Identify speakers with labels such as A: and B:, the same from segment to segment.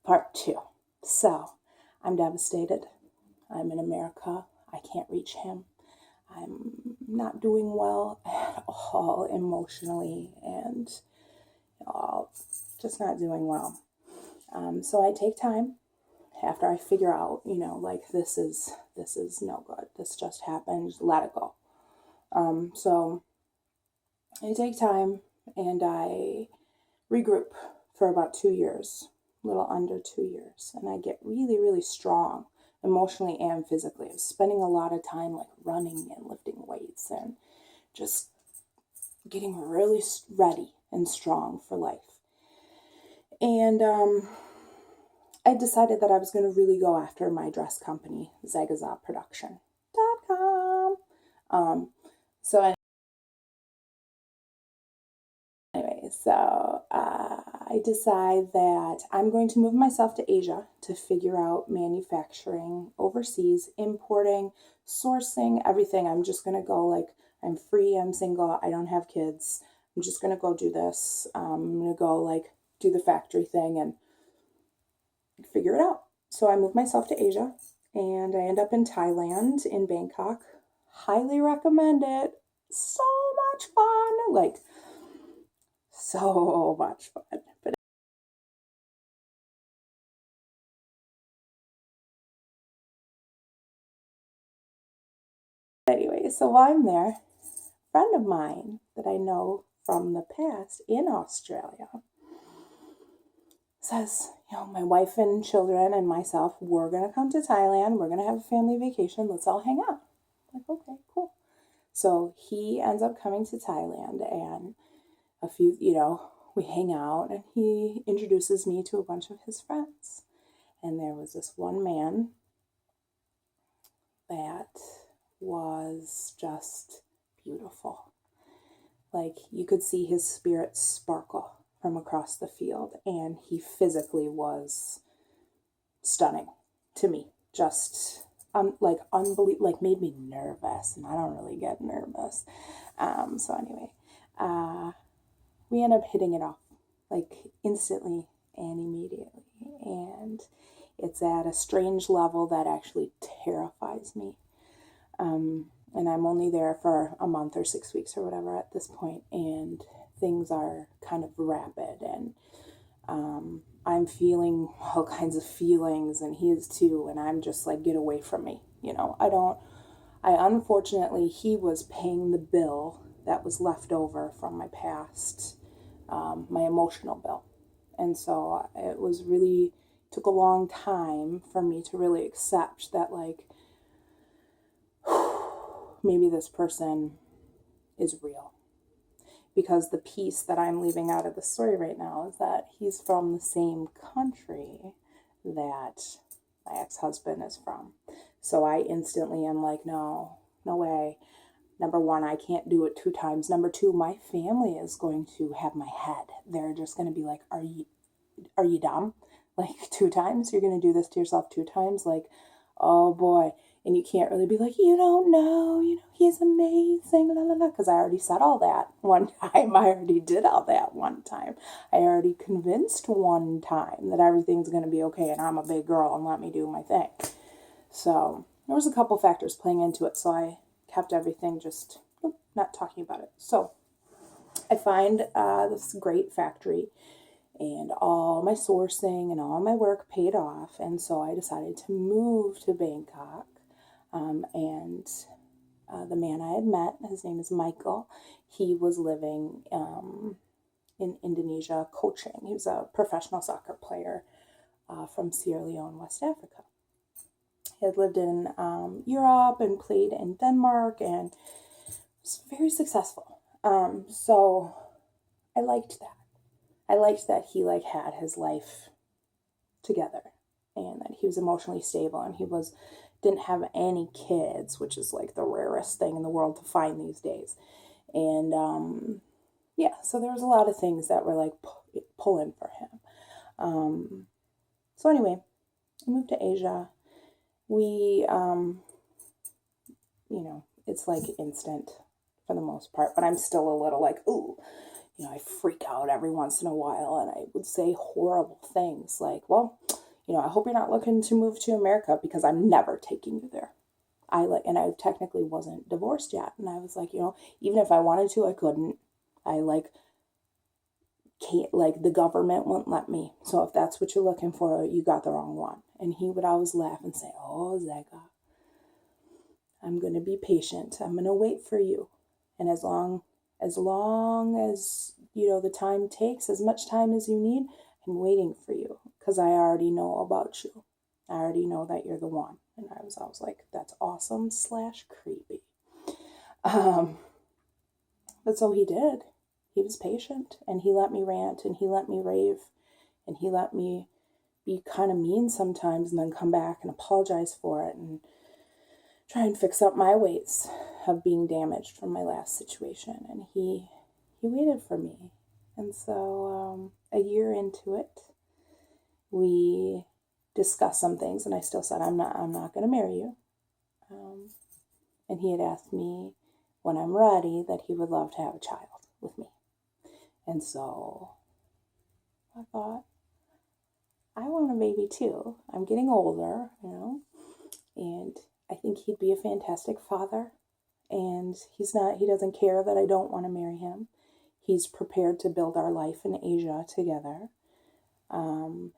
A: Part 2. So, I'm devastated. I'm in America. I can't reach him. I'm not doing well at all emotionally and just not doing well. So I take time after I figure out, like this is no good. This just happened. Just let it go. So I take time and I regroup for about 2 years, a little under 2 years, and I get really, really strong emotionally and physically. I was spending a lot of time like running and lifting weights and just getting really ready and strong for life. And I decided that I was going to really go after my dress company, ZagazaProduction.com. So anyway, I decide that I'm going to move myself to Asia to figure out manufacturing overseas, importing, sourcing, everything. I'm just going to go like, I'm free, I'm single, I don't have kids. I'm just going to go do this. I'm going to go like do the factory thing and figure it out. So I moved myself to Asia and I end up in Thailand, in Bangkok. Highly recommend it. So much fun. Like, so much fun. But anyway, so while I'm there, a friend of mine that I know from the past in Australia says, my wife and children and myself, we're going to come to Thailand. We're going to have a family vacation. Let's all hang out. I'm like, okay, cool. So he ends up coming to Thailand and we hang out and he introduces me to a bunch of his friends. And there was this one man that was just beautiful. Like you could see his spirit sparkle from across the field, and he physically was stunning to me. Just like unbelievable, like made me nervous, and I don't really get nervous. So anyway, we end up hitting it off like instantly and immediately, and it's at a strange level that actually terrifies me. And I'm only there for a month or 6 weeks or whatever at this point, and things are kind of rapid, and I'm feeling all kinds of feelings, and he is too, and I'm just like, get away from me. Unfortunately, he was paying the bill that was left over from my past, my emotional bill. And so it was really, took a long time for me to really accept that, like, maybe this person is real. Because the piece that I'm leaving out of the story right now is that he's from the same country that my ex-husband is from. So I instantly am like, no way. Number one, I can't do it 2 times. Number 2, my family is going to have my head. They're just going to be like, are you dumb? Like 2 times? You're going to do this to yourself 2 times? Like, oh boy. And you can't really be like, you don't know, he's amazing, la la la, because I already said all that one time. I already did all that one time. I already convinced one time that everything's going to be okay and I'm a big girl and let me do my thing. So there was a couple factors playing into it, so I kept everything just not talking about it. So I find this great factory, and all my sourcing and all my work paid off, and so I decided to move to Bangkok. And the man I had met, his name is Michael, he was living in Indonesia coaching. He was a professional soccer player from Sierra Leone, West Africa. He had lived in Europe and played in Denmark and was very successful. So I liked that. I liked that he had his life together and that he was emotionally stable and didn't have any kids, which is like the rarest thing in the world to find these days. And so there was a lot of things that were like pulling for him. So anyway, I moved to Asia. We, it's like instant for the most part, but I'm still a little like, ooh, I freak out every once in a while, and I would say horrible things like, well, I hope you're not looking to move to America because I'm never taking you there. And I technically wasn't divorced yet. And I was like, even if I wanted to, I couldn't. I can't, the government won't let me. So if that's what you're looking for, you got the wrong one. And he would always laugh and say, oh, Zega, I'm going to be patient. I'm going to wait for you. And as long as the time takes, as much time as you need, I'm waiting for you because I already know about you. I already know that you're the one. And I was like, that's awesome / creepy. But so he did. He was patient, and he let me rant, and he let me rave, and he let me be kind of mean sometimes and then come back and apologize for it and try and fix up my ways of being damaged from my last situation. And he waited for me. And so a year into it, we discussed some things, and I still said, I'm not going to marry you. And he had asked me when I'm ready that he would love to have a child with me. And so I thought, I want a baby too. I'm getting older, and I think he'd be a fantastic father. And he doesn't care that I don't want to marry him. He's prepared to build our life in Asia together.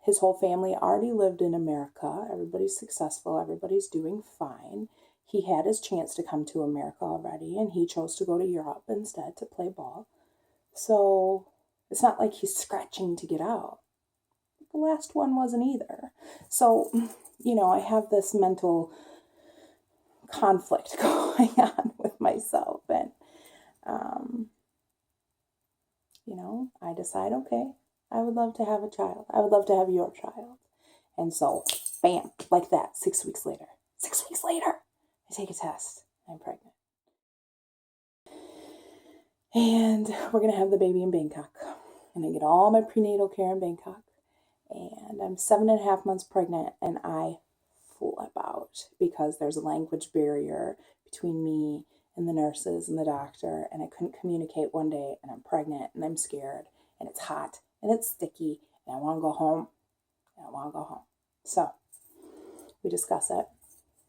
A: His whole family already lived in America. Everybody's successful. Everybody's doing fine. He had his chance to come to America already, and he chose to go to Europe instead to play ball. So it's not like he's scratching to get out. The last one wasn't either. So, I have this mental conflict going on with myself. And, I decide, okay, I would love to have a child. I would love to have your child. And so, bam, like that, 6 weeks later. 6 weeks later, I take a test. I'm pregnant. And we're going to have the baby in Bangkok. And I get all my prenatal care in Bangkok. And I'm 7.5 months pregnant, and I flip out because there's a language barrier between me and the nurses and the doctor, and I couldn't communicate one day, and I'm pregnant, and I'm scared, and it's hot, and it's sticky, and I want to go home, So we discuss it,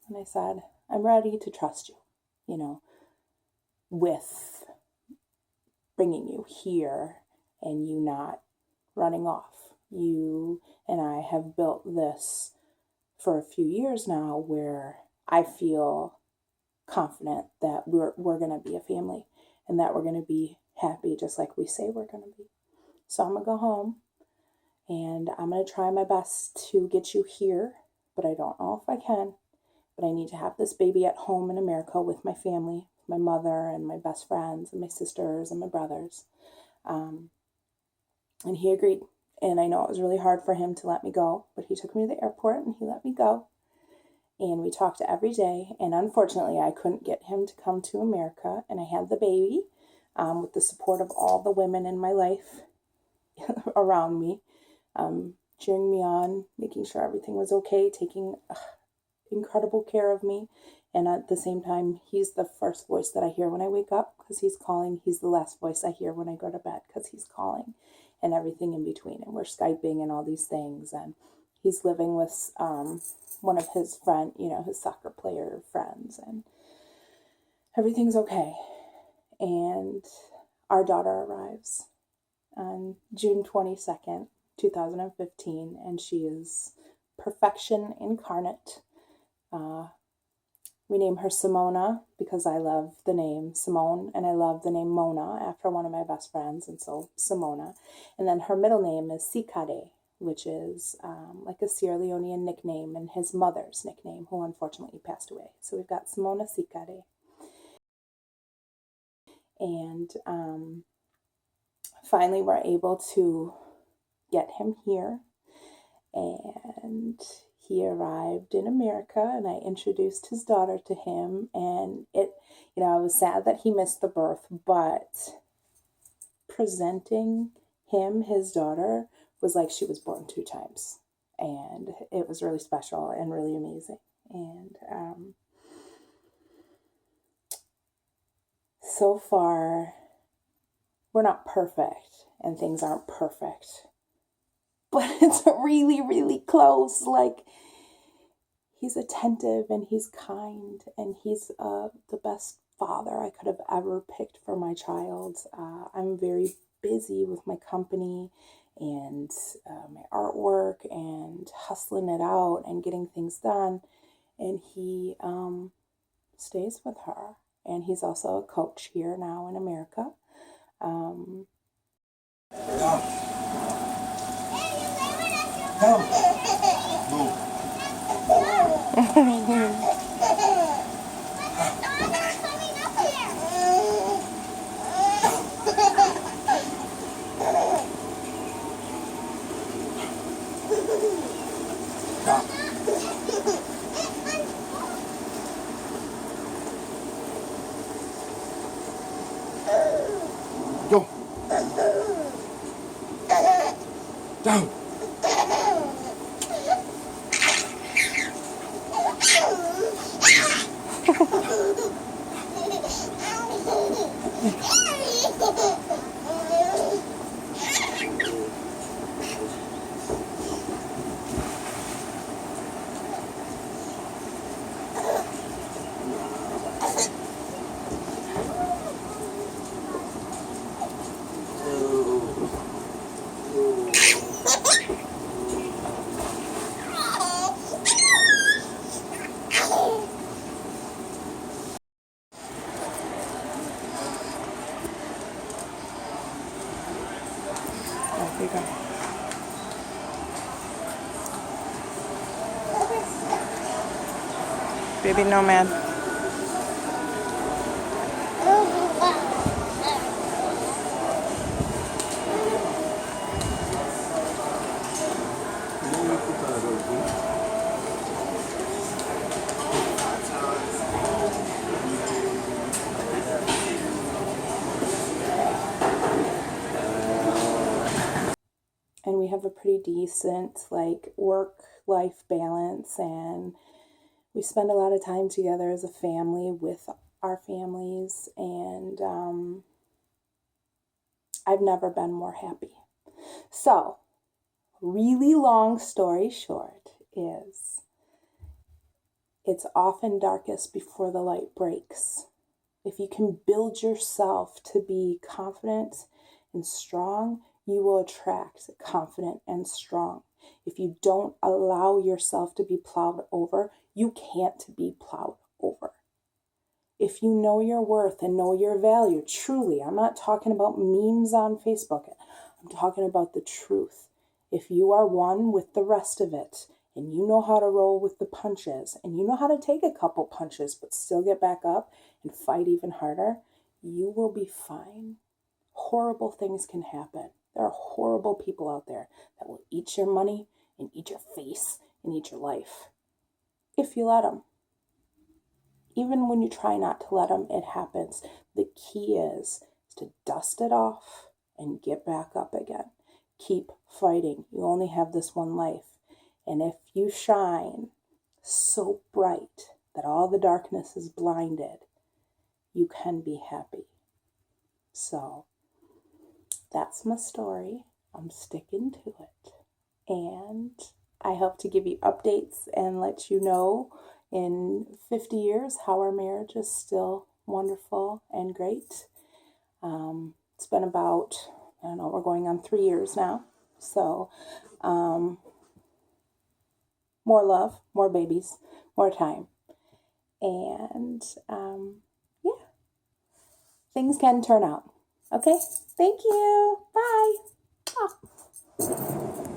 A: and I said, I'm ready to trust you, with bringing you here and you not running off. You and I have built this for a few years now where I feel confident that we're going to be a family and that we're going to be happy just like we say we're going to be. So I'm going to go home and I'm going to try my best to get you here, but I don't know if I can. But I need to have this baby at home in America with my family, my mother and my best friends and my sisters and my brothers. And he agreed. And I know it was really hard for him to let me go, but he took me to the airport and he let me go. And we talked every day. And unfortunately, I couldn't get him to come to America. And I had the baby with the support of all the women in my life around me, cheering me on, making sure everything was okay, taking incredible care of me. And at the same time, he's the first voice that I hear when I wake up because he's calling. He's the last voice I hear when I go to bed because he's calling, and everything in between. And we're Skyping and all these things. And he's living with one of his his soccer player friends, and everything's okay. And our daughter arrives on June 22nd, 2015, and she is perfection incarnate. We name her Simona because I love the name Simone, and I love the name Mona after one of my best friends, and so Simona. And then her middle name is Sikade, which is like a Sierra Leonean nickname and his mother's nickname, who unfortunately passed away. So we've got Simona Sikade. And finally we're able to get him here, and he arrived in America, and I introduced his daughter to him. And I was sad that he missed the birth, but presenting his daughter, was like she was born 2 times. And it was really special and really amazing. And so far, we're not perfect and things aren't perfect, but it's really, really close. Like, he's attentive and he's kind and he's the best father I could have ever picked for my child. I'm very busy with my company and my artwork and hustling it out and getting things done. And he stays with her. And he's also a coach here now in America.
B: Come. Go. Down.
A: There you go. Baby nomad. And we have a pretty decent like work-life balance, and we spend a lot of time together as a family with our families, and I've never been more happy. So, really long story short is, it's often darkest before the light breaks. If you can build yourself to be confident and strong, you will attract confident and strong. If you don't allow yourself to be plowed over, you can't be plowed over. If you know your worth and know your value, truly, I'm not talking about memes on Facebook. I'm talking about the truth. If you are one with the rest of it, and you know how to roll with the punches, and you know how to take a couple punches, but still get back up and fight even harder, you will be fine. Horrible things can happen. There are horrible people out there that will eat your money and eat your face and eat your life, if you let them. Even when you try not to let them, it happens. The key is to dust it off and get back up again. Keep fighting. You only have this one life. And if you shine so bright that all the darkness is blinded, you can be happy. So that's my story. I'm sticking to it. And I hope to give you updates and let you know in 50 years how our marriage is still wonderful and great. It's been about, I don't know, we're going on 3 years now. So more love, more babies, more time. And yeah, things can turn out. Okay, thank you. Bye. Oh.